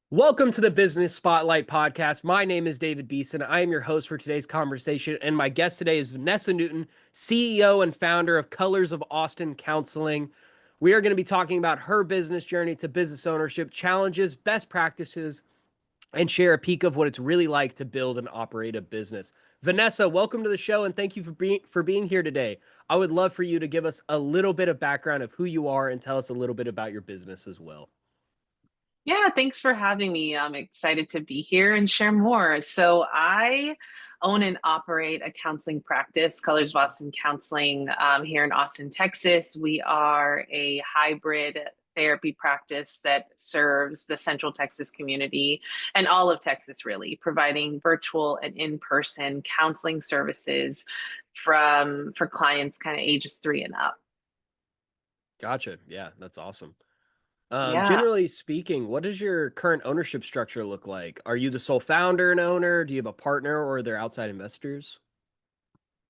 Welcome to the Business Spotlight podcast. My name is David Beeson. I am your host for today's conversation, and my guest today is Vanessa Newton, CEO and founder of Colors of Austin Counseling. We are going to be talking about her business journey to business ownership, challenges, best practices, and share a peek of what it's really like to build and operate a business. Vanessa, welcome to the show, and thank you for being here today. I would love for you to give us a little bit of background of who you are and tell us a little bit about your business as well. Yeah, thanks for having me. I'm excited to be here and share more. So, I own and operate a counseling practice, Colors of Austin Counseling, here in Austin, Texas. We are a hybrid therapy practice that serves the Central Texas community and all of Texas, really, providing virtual and in-person counseling services for clients kind of ages 3 and up. Gotcha. Yeah, that's awesome. Yeah. Generally speaking, what does your current ownership structure look like? Are you the sole founder and owner? Do you have a partner or are there outside investors?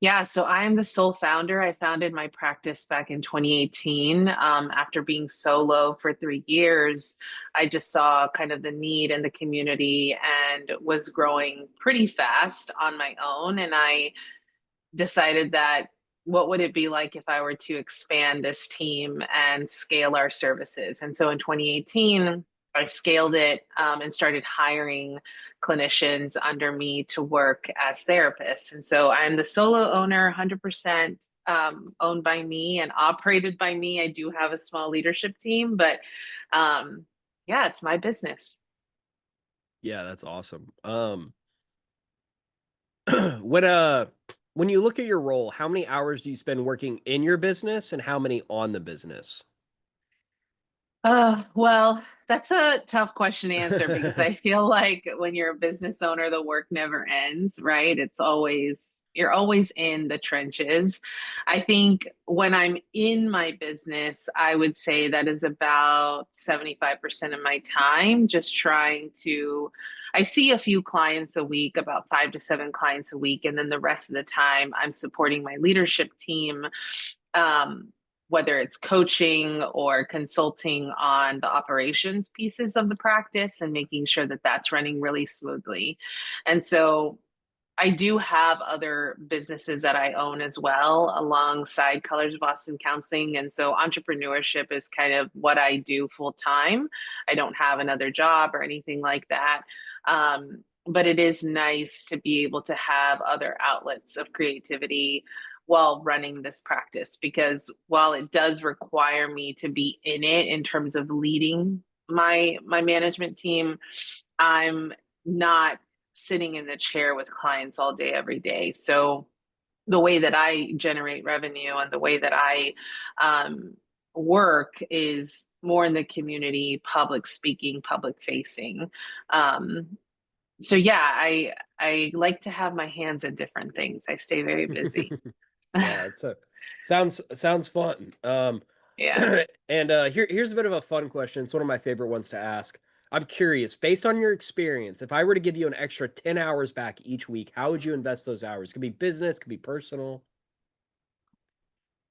Yeah, so I am the sole founder. I founded my practice back in 2018. After being solo for 3 years, I just saw kind of the need in the community and was growing pretty fast on my own. And I decided that what would it be like if I were to expand this team and scale our services? And so in 2018, I scaled it and started hiring clinicians under me to work as therapists. And so I'm the solo owner, 100% owned by me and operated by me. I do have a small leadership team, but yeah, it's my business. Yeah, that's awesome. When uh when you look at your role, how many hours do you spend working in your business and how many on the business? Well, that's a tough question to answer because I feel like when you're a business owner, the work never ends, right? You're always in the trenches. I think when I'm in my business, I would say that is about 75% of my time, just I see a few clients a week, about 5 to 7 clients a week. And then the rest of the time, I'm supporting my leadership team. Um, whether it's coaching or consulting on the operations pieces of the practice and making sure that that's running really smoothly. And so I do have other businesses that I own as well alongside Colors of Boston Counseling. And so entrepreneurship is kind of what I do full time. I don't have another job or anything like that. But it is nice to be able to have other outlets of creativity while running this practice because while it does require me to be in it in terms of leading my management team, I'm not sitting in the chair with clients all day every day. So the way that I generate revenue and the way that I um, work is more in the community, public speaking, public facing. Um, so yeah, I like to have my hands in different things. I stay very busy. Yeah, it's a sounds fun. Yeah. And here's a bit of a fun question. It's one of my favorite ones to ask. I'm curious, based on your experience, if I were to give you an extra 10 hours back each week, how would you invest those hours? Could be business, could be personal.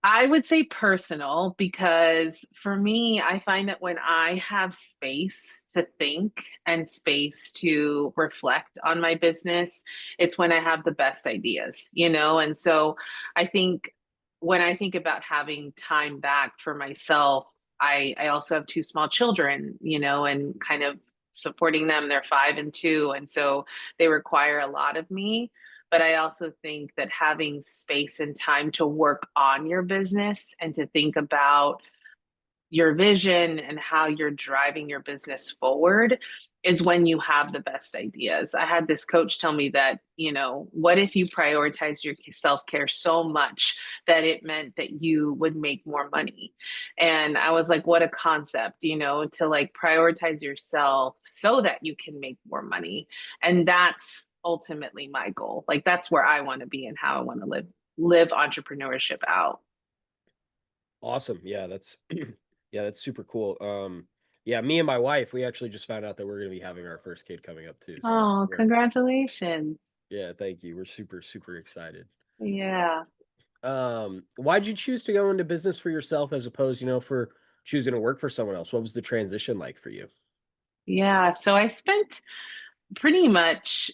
I would say personal because for me, I find that when I have space to think and space to reflect on my business, it's when I have the best ideas, you know? And so I think when I think about having time back for myself, I also have two small children, you know, and kind of supporting them. They're 5 and 2. And so they require a lot of me. But I also think that having space and time to work on your business and to think about your vision and how you're driving your business forward is when you have the best ideas. I had this coach tell me that, you know, what if you prioritize your self care so much that it meant that you would make more money? And I was like, what a concept, you know, to like prioritize yourself so that you can make more money. And that's ultimately my goal. Like that's where I want to be and how I want to live entrepreneurship out. Awesome. Yeah, that's yeah, that's super cool. Yeah, me and my wife, we actually just found out that we're gonna be having our first kid coming up too. So Oh, we're congratulations. yeah, thank you. We're super excited. Yeah. Why'd you choose to go into business for yourself as opposed, for choosing to work for someone else? What was the transition like for you? Yeah. So I spent pretty much,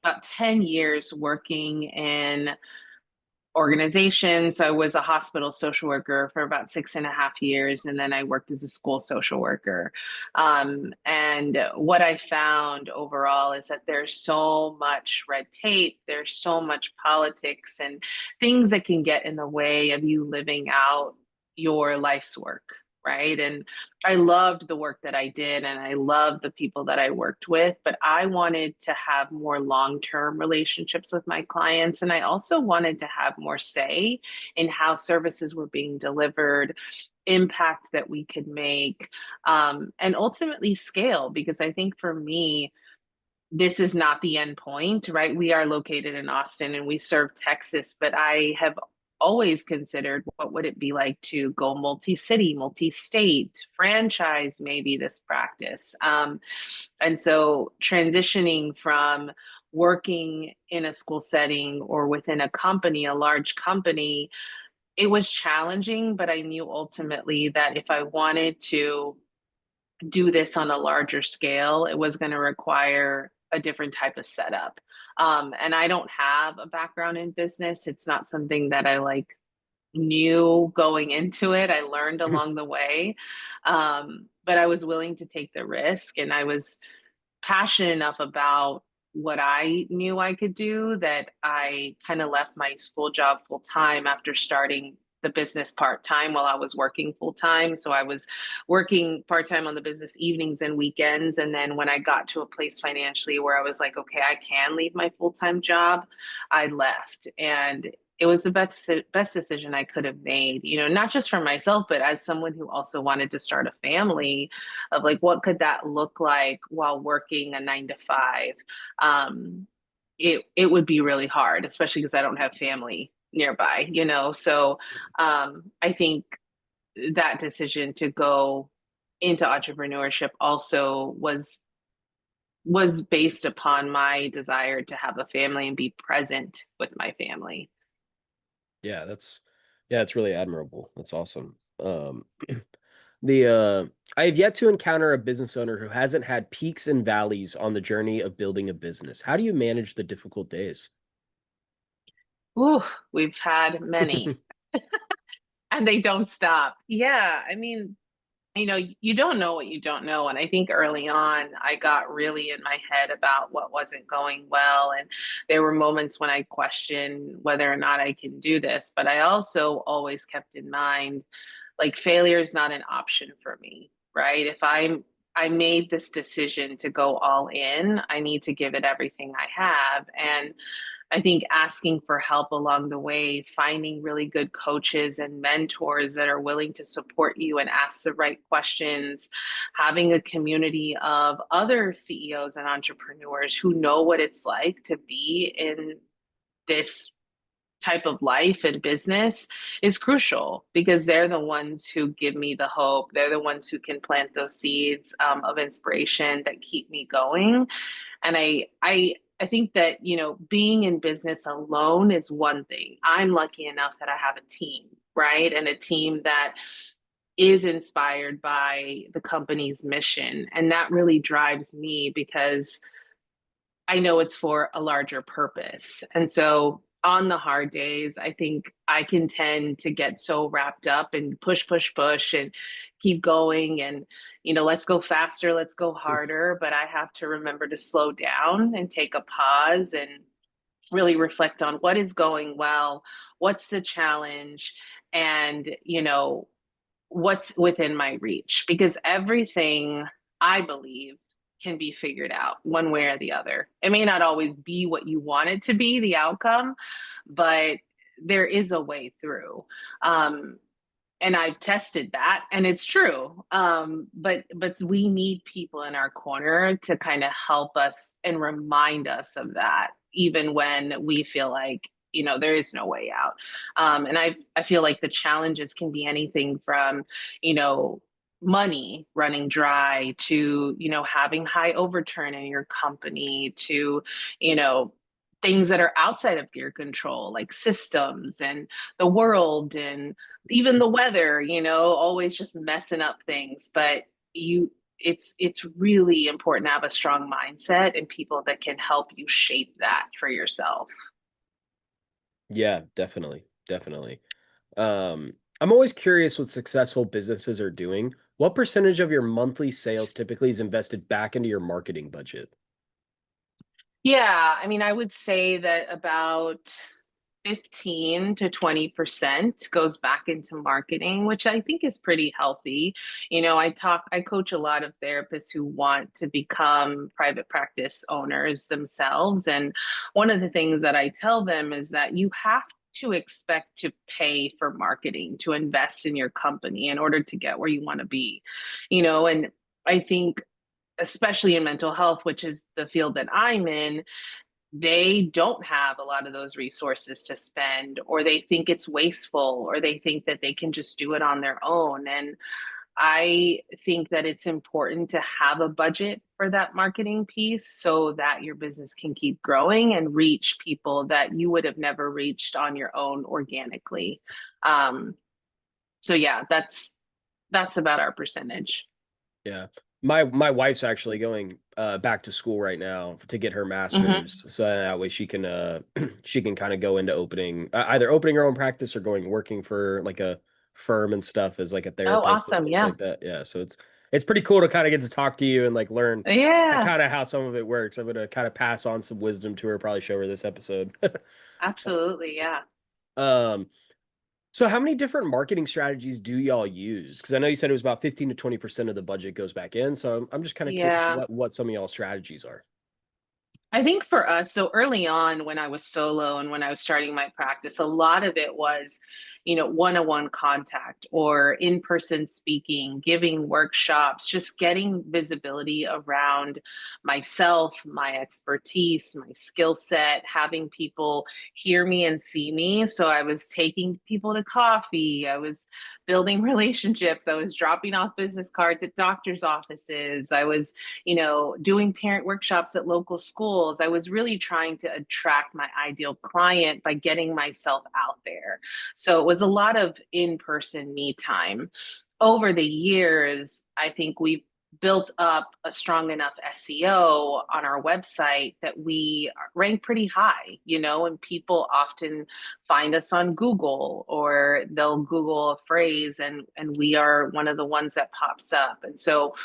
about 10 years working in organization. So I was a hospital social worker for about 6.5 years, and then I worked as a school social worker. And what I found overall is that there's so much red tape, there's so much politics and things that can get in the way of you living out your life's work. Right. And I loved the work that I did and I loved the people that I worked with, but I wanted to have more long term relationships with my clients. And I also wanted to have more say in how services were being delivered, impact that we could make, and ultimately scale. Because I think for me, this is not the end point, right? We are located in Austin and we serve Texas, but I have always considered what would it be like to go multi-city, multi-state, franchise maybe this practice. And so transitioning from working in a school setting or within a company, a large company, it was challenging, but I knew ultimately that if I wanted to do this on a larger scale, it was going to require a different type of setup. And I don't have a background in business. It's not something that I like knew going into it. I learned along the way. But I was willing to take the risk and I was passionate enough about what I knew I could do that I kind of left my school job full time after starting the business part time while I was working full time. So I was working part time on the business evenings and weekends. And then when I got to a place financially where I was like, okay, I can leave my full time job, I left. And it was the best decision I could have made, not just for myself, but as someone who also wanted to start a family of like what could that look like while working a 9 to 5. Um, it would be really hard, especially because I don't have family nearby, so I think that decision to go into entrepreneurship also was based upon my desire to have a family and be present with my family. Yeah, that's really admirable. That's awesome. The I have yet to encounter a business owner who hasn't had peaks and valleys on the journey of building a business. How do you manage the difficult days? Ooh, we've had many and they don't stop. Yeah, I mean, you don't know what you don't know. And I think early on, I got really in my head about what wasn't going well. And there were moments when I questioned whether or not I can do this. But I also always kept in mind, like, failure is not an option for me, right? If I made this decision to go all in, I need to give it everything I have. And I think asking for help along the way, finding really good coaches and mentors that are willing to support you and ask the right questions, having a community of other CEOs and entrepreneurs who know what it's like to be in this type of life and business is crucial because they're the ones who give me the hope. They're the ones who can plant those seeds of inspiration that keep me going. And I think that, being in business alone is one thing. I'm lucky enough that I have a team, right? And a team that is inspired by the company's mission. And that really drives me because I know it's for a larger purpose. And so on the hard days, I think I can tend to get so wrapped up and push, push, push and keep going. And, let's go faster, let's go harder. But I have to remember to slow down and take a pause and really reflect on what is going well, what's the challenge, and, what's within my reach. Because everything I believe can be figured out one way or the other. It may not always be what you want it to be, the outcome, but there is a way through. Um, and I've tested that and it's true. But we need people in our corner to kind of help us and remind us of that, even when we feel like, there is no way out. And I feel like the challenges can be anything from, you know, money running dry to, having high overturn in your company to, you know, things that are outside of your control, like systems and the world and even the weather, always just messing up things. But you it's really important to have a strong mindset and people that can help you shape that for yourself. Yeah, definitely. Definitely. I'm always curious what successful businesses are doing. What percentage of your monthly sales typically is invested back into your marketing budget? Yeah, I mean, I would say that about 15 to 20% goes back into marketing, which I think is pretty healthy. I coach a lot of therapists who want to become private practice owners themselves. And one of the things that I tell them is that you have to expect to pay for marketing, to invest in your company in order to get where you want to be, and I think, especially in mental health, which is the field that I'm in, they don't have a lot of those resources to spend, or they think it's wasteful, or they think that they can just do it on their own. And I think that it's important to have a budget for that marketing piece so that your business can keep growing and reach people that you would have never reached on your own organically. Um, so yeah, that's about our percentage. Yeah. My wife's actually going back to school right now to get her Hmm. master's. So that way she can she can kind of go into opening either opening her own practice or going working for like a firm and stuff as like a Oh, therapist and awesome. things Yeah. like that. Yeah. So it's pretty cool to kind of get to talk to you and like learn Yeah, kind of how some of it works. I'm gonna kind of pass on some wisdom to her, probably show her this episode. absolutely. Yeah. Um, so how many different marketing strategies do y'all use? Because I know you said it was about 15 to 20% of the budget goes back in. So I'm just kind of curious Yeah. what some of y'all strategies are. I think for us, so early on when I was solo and when I was starting my practice, a lot of it was, one-on-one contact or in-person speaking, giving workshops, just getting visibility around myself, my expertise, my skill set, having people hear me and see me. So I was taking people to coffee, I was building relationships, I was dropping off business cards at doctors' offices, I was doing parent workshops at local schools. I was really trying to attract my ideal client by getting myself out there. So it was a lot of in person me time. Over the years, I think we've built up a strong enough SEO on our website that we rank pretty high, and people often find us on Google, or they'll Google a phrase, and we are one of the ones that pops up. And so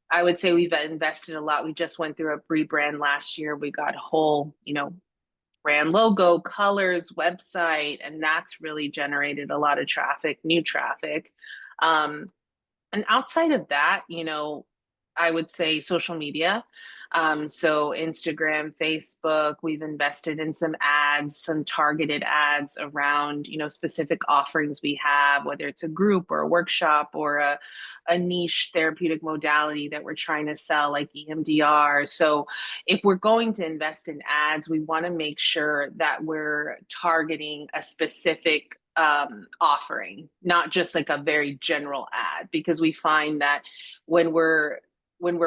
I would say we've invested a lot. We just went through a rebrand last year. We got a whole, brand logo, colors, website, and that's really generated a lot of traffic, new traffic. Um, and outside of that, I would say social media. So Instagram, Facebook, we've invested in some ads, some targeted ads around, specific offerings we have, whether it's a group or a workshop or a niche therapeutic modality that we're trying to sell, like EMDR. So if we're going to invest in ads, we want to make sure that we're targeting a specific offering, not just like a very general ad, because we find that when we're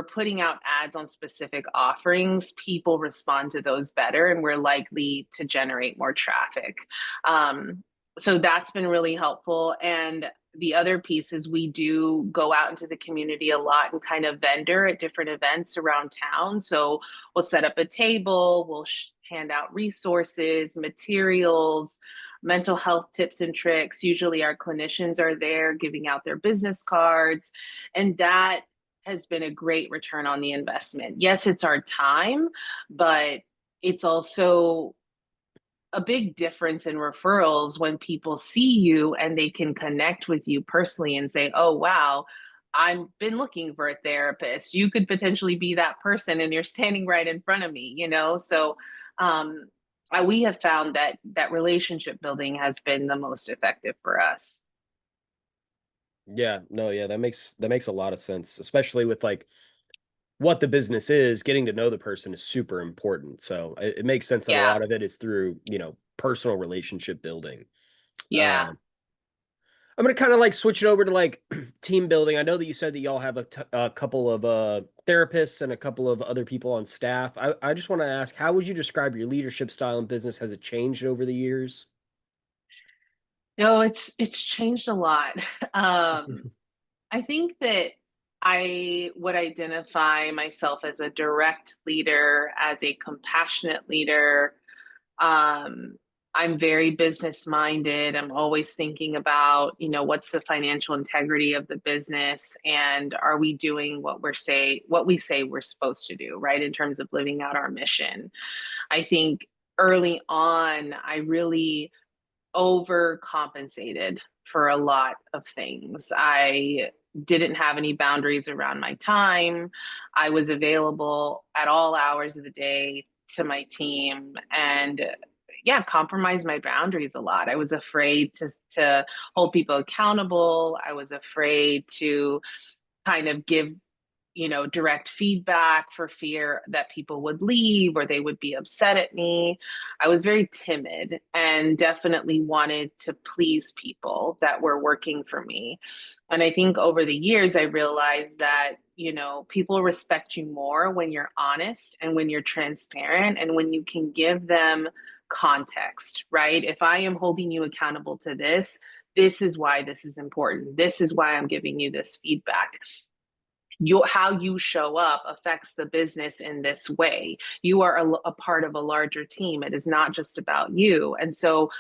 putting out ads on specific offerings, people respond to those better and we're likely to generate more traffic. So that's been really helpful. And the other piece is we do go out into the community a lot and kind of vendor at different events around town. So we'll set up a table, we'll hand out resources, materials, mental health tips and tricks. Usually our clinicians are there giving out their business cards. And that has been a great return on the investment. Yes, it's our time, but it's also a big difference in referrals when people see you and they can connect with you personally and say, oh, wow, I've been looking for a therapist. You could potentially be that person and you're standing right in front of me, So um, we have found that relationship building has been the most effective for us. Yeah, no, yeah, that makes a lot of sense, especially with like what the business is, getting to know the person is super important. So it makes sense that a Yeah. lot of it is through, personal relationship building. Yeah. Um, I'm gonna kind of like switch it over to like team building. I know that you said that y'all have a couple of therapists and a couple of other people on staff. I just want to ask, how would you describe your leadership style in business? Has it changed over the years? No, it's changed a lot. I think that I would identify myself as a direct leader, as a compassionate leader. Um, I'm very business minded. I'm always thinking about, what's the financial integrity of the business, and are we doing what we say we're supposed to do, right? In terms of living out our mission. I think early on, I really overcompensated for a lot of things. I didn't have any boundaries around my time. I was available at all hours of the day to my team, and yeah, compromise my boundaries a lot. I was afraid to hold people accountable. I was afraid to kind of give direct feedback for fear that people would leave or they would be upset at me. I was very timid and definitely wanted to please people that were working for me. And I think over the years, I realized that, people respect you more when you're honest and when you're transparent and when you can give them context, right? If I am holding you accountable to this is why this is important. This is why I'm giving you this feedback. How you show up affects the business in this way. You are a part of a larger team. It is not just about you. And so,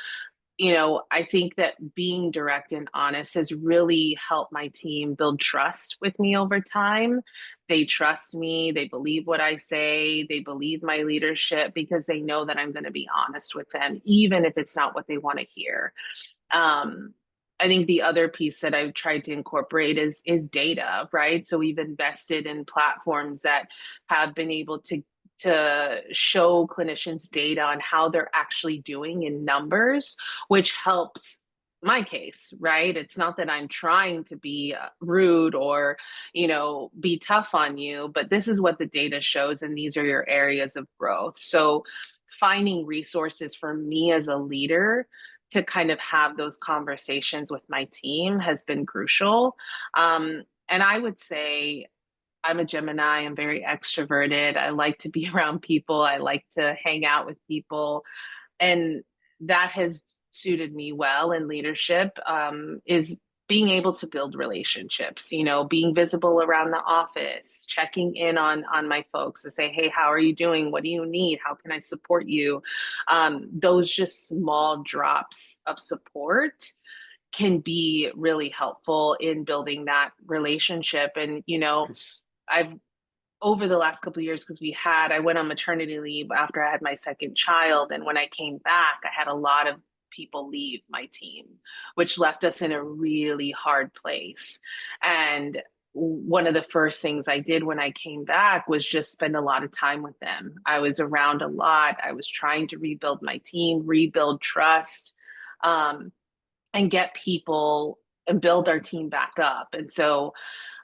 I think that being direct and honest has really helped my team build trust with me over time. They trust me, they believe what I say, they believe my leadership because they know that I'm going to be honest with them, even if it's not what they want to hear. Um, I think the other piece that I've tried to incorporate is data, right? So we've invested in platforms that have been able to show clinicians data on how they're actually doing in numbers, which helps my case, right? It's not that I'm trying to be rude or, be tough on you, but this is what the data shows, and these are your areas of growth. So finding resources for me as a leader to kind of have those conversations with my team has been crucial. And I would say I'm a Gemini. I'm very extroverted. I like to be around people. I like to hang out with people. And that has suited me well in leadership, is being able to build relationships, being visible around the office, checking in on my folks to say, hey, how are you doing? What do you need? How can I support you? Those just small drops of support can be really helpful in building that relationship. And, I've over the last couple of years, because I went on maternity leave after I had my second child, and when I came back I had a lot of people leave my team, which left us in a really hard place. And one of the first things I did when I came back was just spend a lot of time with them. I was around a lot. I was trying to rebuild my team, rebuild trust, um, and get people and build our team back up. And so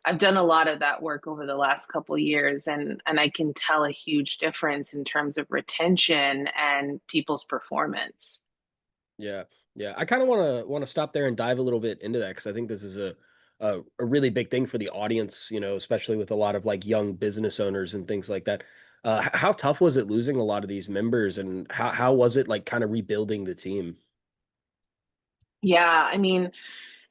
I've done a lot of that work over the last couple of years, and I can tell a huge difference in terms of retention and people's performance. Yeah, yeah. I kind of want to stop there and dive a little bit into that because I think this is a really big thing for the audience. Especially with a lot of like young business owners and things like that. How tough was it losing a lot of these members, and how was it like kind of rebuilding the team? Yeah, I mean,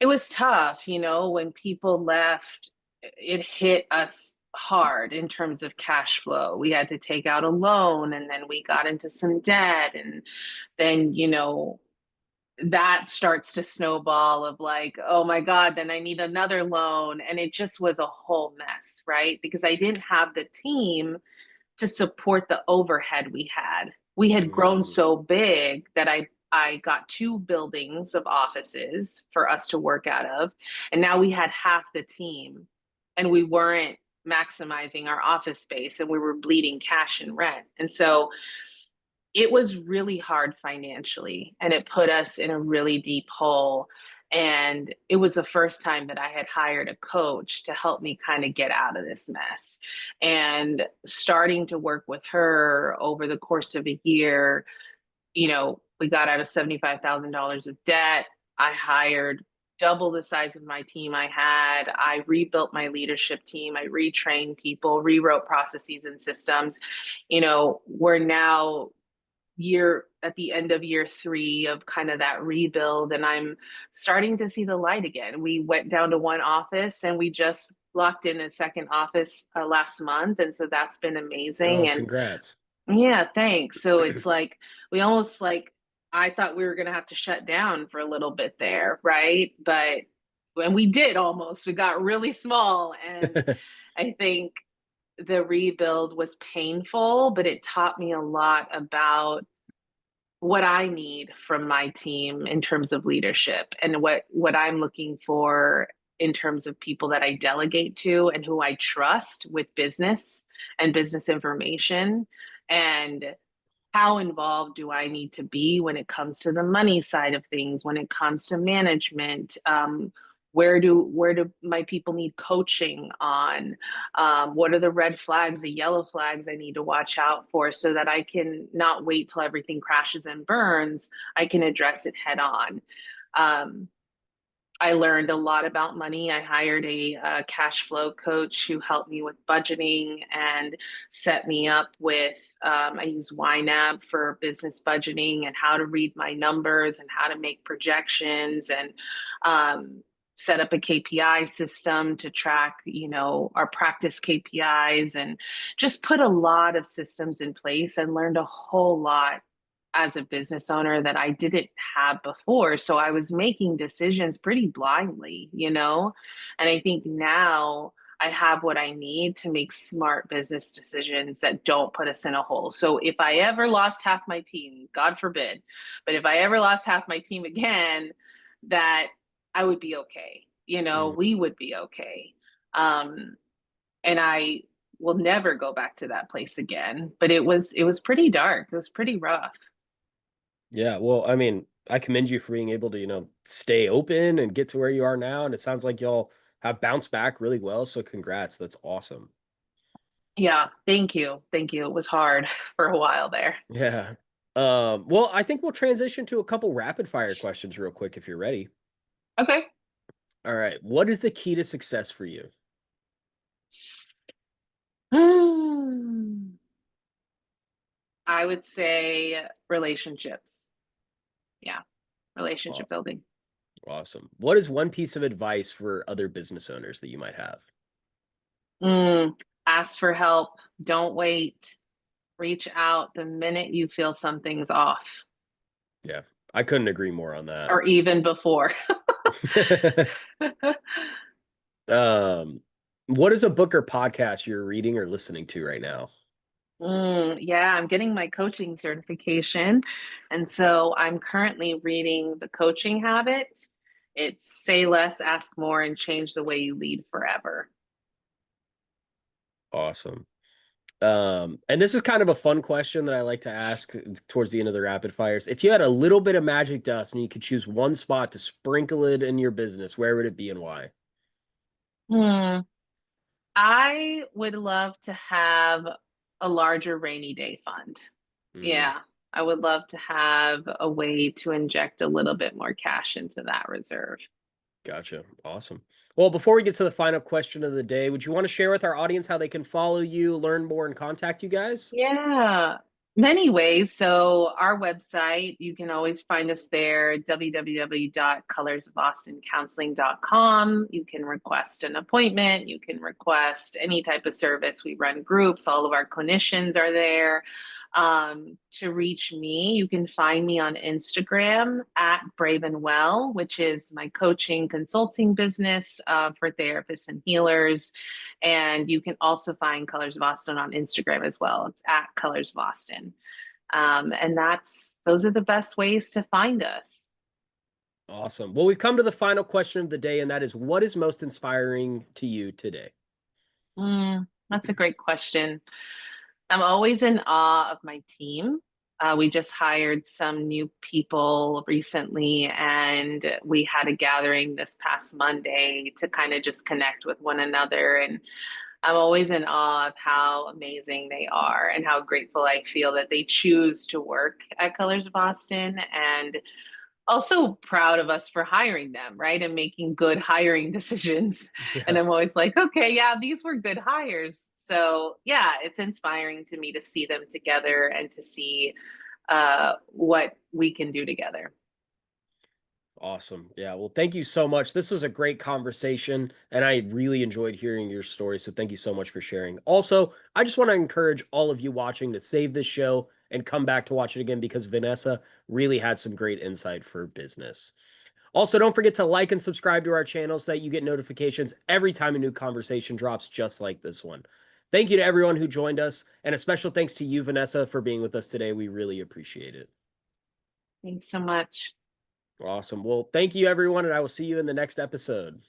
it was tough, when people left, it hit us hard in terms of cash flow. We had to take out a loan, and then we got into some debt, and then, that starts to snowball of like, oh my God, then I need another loan. And it just was a whole mess, right? Because I didn't have the team to support the overhead we had. We had grown Mm, so big that I got two buildings of offices for us to work out of. And now we had half the team, and we weren't maximizing our office space, and we were bleeding cash and rent. And so it was really hard financially, and it put us in a really deep hole. And it was the first time that I had hired a coach to help me kind of get out of this mess. And starting to work with her over the course of a year, we got out of $75,000 of debt. I hired double the size of my team I had. I rebuilt my leadership team. I retrained people, rewrote processes and systems. We're now at the end of year 3 of kind of that rebuild, and I'm starting to see the light again. We went down to one office, and we just locked in a second office last month, and so that's been amazing. Oh, And congrats. yeah, thanks. So it's like we almost like I thought we were gonna have to shut down for a little bit there, right? But when we did almost, we got really small, and I think the rebuild was painful, but it taught me a lot about what I need from my team in terms of leadership and what I'm looking for in terms of people that I delegate to and who I trust with business and business information, and how involved do I need to be when it comes to the money side of things, when it comes to management? Where do my people need coaching on? What are the red flags, the yellow flags I need to watch out for so that I can not wait till everything crashes and burns? I can address it head on. Um, I learned a lot about money. I hired a cash flow coach who helped me with budgeting and set me up with, I use YNAB for business budgeting and how to read my numbers and how to make projections, and set up a KPI system to track, our practice KPIs, and just put a lot of systems in place and learned a whole lot as a business owner that I didn't have before. So I was making decisions pretty blindly. And I think now I have what I need to make smart business decisions that don't put us in a hole. So if I ever lost half my team, God forbid, but if I ever lost half my team again, that I would be okay. Mm. We would be okay. Um, and I will never go back to that place again. But it was pretty dark. It was pretty rough. Yeah, well, I mean, I commend you for being able to, stay open and get to where you are now. And it sounds like y'all have bounced back really well. So congrats. That's awesome. Yeah, thank you. Thank you. It was hard for a while there. Yeah. Well, I think we'll transition to a couple rapid fire questions real quick if you're ready. Okay. All right. What is the key to success for you? I would say relationships. Yeah, Aw- relationship building. Awesome. What is one piece of advice for other business owners that you might have? Mm, Ask for help. Don't wait. Reach out the minute you feel something's off, Yeah, I couldn't agree more on that. or even before. um, what is a book or podcast you're reading or listening to right now? Yeah, I'm getting my coaching certification. And so I'm currently reading The Coaching Habit. It's Say Less, Ask More, and Change the Way You Lead Forever. Awesome. And this is kind of a fun question that I like to ask towards the end of the rapid fires. If you had a little bit of magic dust and you could choose one spot to sprinkle it in your business, where would it be and why? Hmm. I would love to have a larger rainy day fund. Mm, Yeah, I would love to have a way to inject a little bit more cash into that reserve. gotcha. Awesome. Well, before we get to the final question of the day, would you want to share with our audience how they can follow you, learn more, and contact you guys? Yeah, many ways. So our website, you can always find us there, www.colorsofaustincounseling.com. You can request an appointment. You can request any type of service. We run groups. All of our clinicians are there. To reach me, you can find me on Instagram at Brave and Well, which is my coaching consulting business for therapists and healers. And you can also find Colors of Austin on Instagram as well. It's at Colors of Austin. And those are the best ways to find us. Awesome. Well, we've come to the final question of the day, and that is what is most inspiring to you today? That's a great question. I'm always in awe of my team. We just hired some new people recently, and we had a gathering this past Monday to kind of just connect with one another. And I'm always in awe of how amazing they are and how grateful I feel that they choose to work at Colors of Boston, and also proud of us for hiring them, right? And making good hiring decisions. And Yeah. I'm always like, okay, yeah, these were good hires. So, yeah, it's inspiring to me to see them together and to see what we can do together. Awesome. Yeah. Well, thank you so much. This was a great conversation, and I really enjoyed hearing your story. So, thank you so much for sharing. Also, I just want to encourage all of you watching to save this show and come back to watch it again because Vanessa really had some great insight for business. Also, don't forget to like and subscribe to our channel so that you get notifications every time a new conversation drops, just like this one. Thank you to everyone who joined us, and a special thanks to you, Vanessa, for being with us today. We really appreciate it. Thanks so much. Awesome. Well, thank you, everyone, and I will see you in the next episode.